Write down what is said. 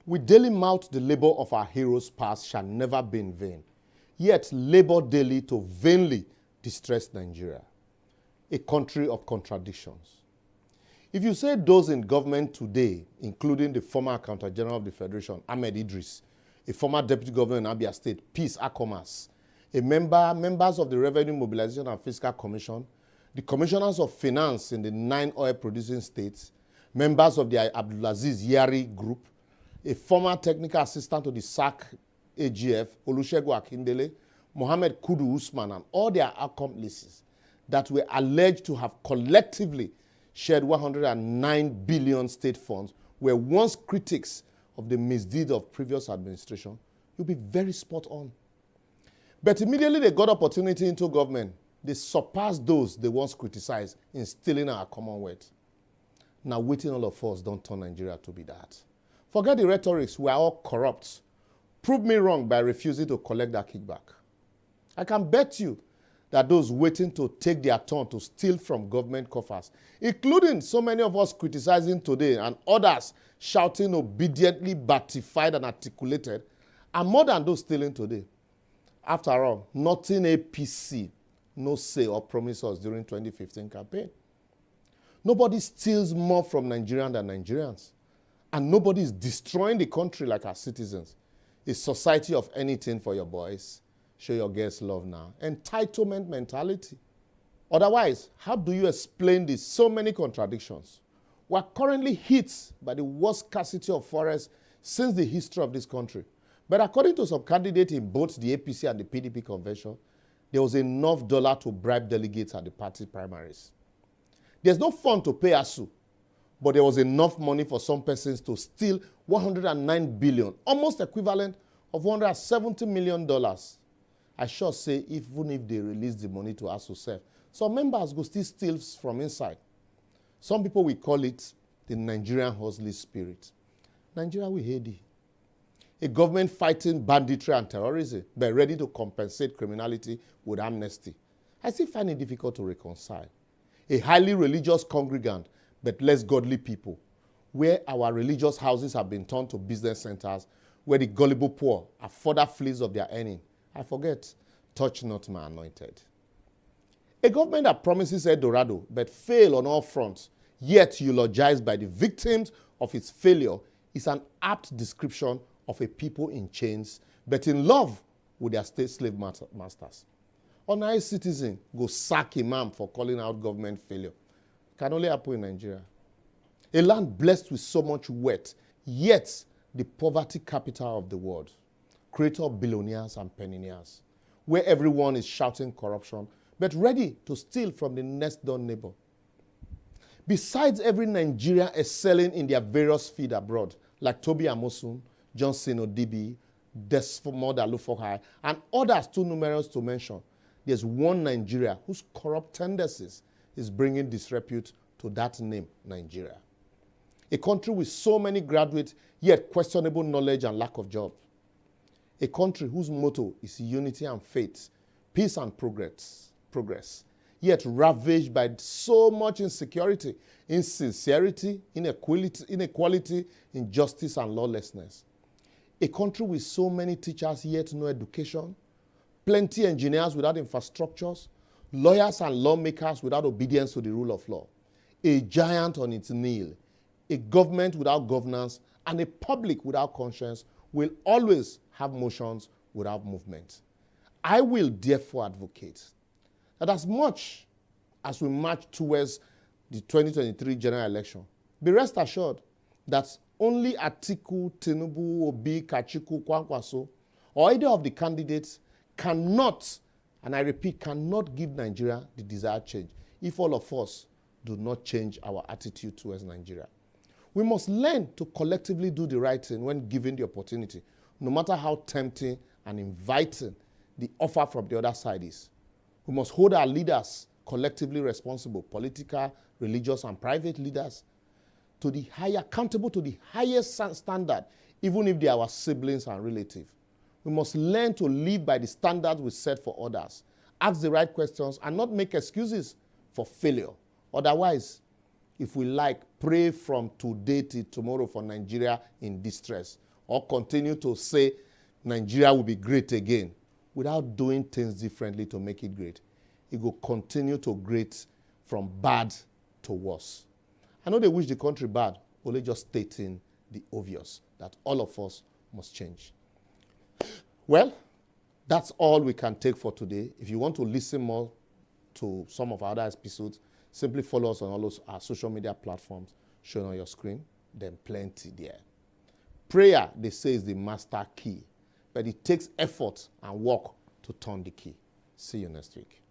We daily mount the labor of our heroes past shall never be in vain, yet labor daily to vainly distress Nigeria, a country of contradictions. If you say those in government today, including the former Accountant General of the Federation, Ahmed Idris, a former Deputy Governor in Abia State, Peace Akomas, members of the Revenue Mobilization and Fiscal Commission, the Commissioners of Finance in the 9 oil-producing states, members of the Abdulaziz Yari Group, a former technical assistant to the SAC AGF, Olusegun Akindele, Mohammed Kudu Usman, and all their accomplices that were alleged to have collectively shared 109 billion state funds were once critics of the misdeeds of previous administration, you'll be very spot on. But immediately they got opportunity into government, they surpassed those they once criticized in stealing our commonwealth. Now waiting all of us don't turn Nigeria to be that. Forget the rhetorics, we are all corrupt. Prove me wrong by refusing to collect that kickback. I can bet you that those waiting to take their turn to steal from government coffers, including so many of us criticizing today and others shouting obediently, batified and articulated, are more than those stealing today. After all, nothing APC no say or promise us during 2015 campaign. Nobody steals more from Nigerians than Nigerians. And nobody is destroying the country like our citizens. A society of anything for your boys. Show your girls love now. Entitlement mentality. Otherwise, how do you explain these so many contradictions? We are currently hit by the worst scarcity of forests since the history of this country. But according to some candidates in both the APC and the PDP convention, there was enough dollar to bribe delegates at the party primaries. There's no fund to pay ASU, but there was enough money for some persons to steal 109 billion, almost equivalent of $170 million. I sure say even if they release the money to ASU self, some members go still steal from inside. Some people will call it the Nigerian hustling spirit. Nigeria we hate it. A government fighting banditry and terrorism, but ready to compensate criminality with amnesty. I still find it difficult to reconcile. A highly religious congregant, but less godly people, where our religious houses have been turned to business centers, where the gullible poor are further fleas of their earning. I forget, touch not my anointed. A government that promises El Dorado, but fail on all fronts, yet eulogized by the victims of its failure, is an apt description of a people in chains, but in love with their state slave masters. Ordinary citizen go sack imam for calling out government failure. Can only happen in Nigeria. A land blessed with so much wealth, yet the poverty capital of the world, creator of billionaires and pensionaires, where everyone is shouting corruption, but ready to steal from the next door neighbor. Besides every Nigerian excelling in their various fields abroad, like Toby Amosun, Johnson Odibi, Desmond Alufohai, and others too numerous to mention, there's one Nigeria whose corrupt tendencies is bringing disrepute to that name, Nigeria. A country with so many graduates, yet questionable knowledge and lack of jobs. A country whose motto is unity and faith, peace and progress, yet ravaged by so much insecurity, insincerity, inequality, injustice, and lawlessness. A country with so many teachers, yet no education, plenty engineers without infrastructures, lawyers and lawmakers without obedience to the rule of law, a giant on its knee, a government without governance, and a public without conscience will always have motions without movement. I will therefore advocate that as much as we march towards the 2023 general election, be rest assured that only Atiku, Tinubu, Obi, Kachiku, Kwankwaso, or either of the candidates cannot, and I repeat, cannot give Nigeria the desired change if all of us do not change our attitude towards Nigeria. We must learn to collectively do the right thing when given the opportunity, no matter how tempting and inviting the offer from the other side is. We must hold our leaders collectively responsible, political, religious, and private leaders, to the accountable to the highest standard, even if they are our siblings and relatives. We must learn to live by the standards we set for others, ask the right questions, and not make excuses for failure. Otherwise, if we like, pray from today till tomorrow for Nigeria in distress. or continue to say Nigeria will be great again without doing things differently to make it great, it will continue to great from bad to worse. I know they wish the country bad, only just stating the obvious, that all of us must change. Well, that's all we can take for today. If you want to listen more to some of our other episodes, simply follow us on all our social media platforms shown on your screen. Then plenty there. Prayer, they say, is the master key, but it takes effort and work to turn the key. See you next week.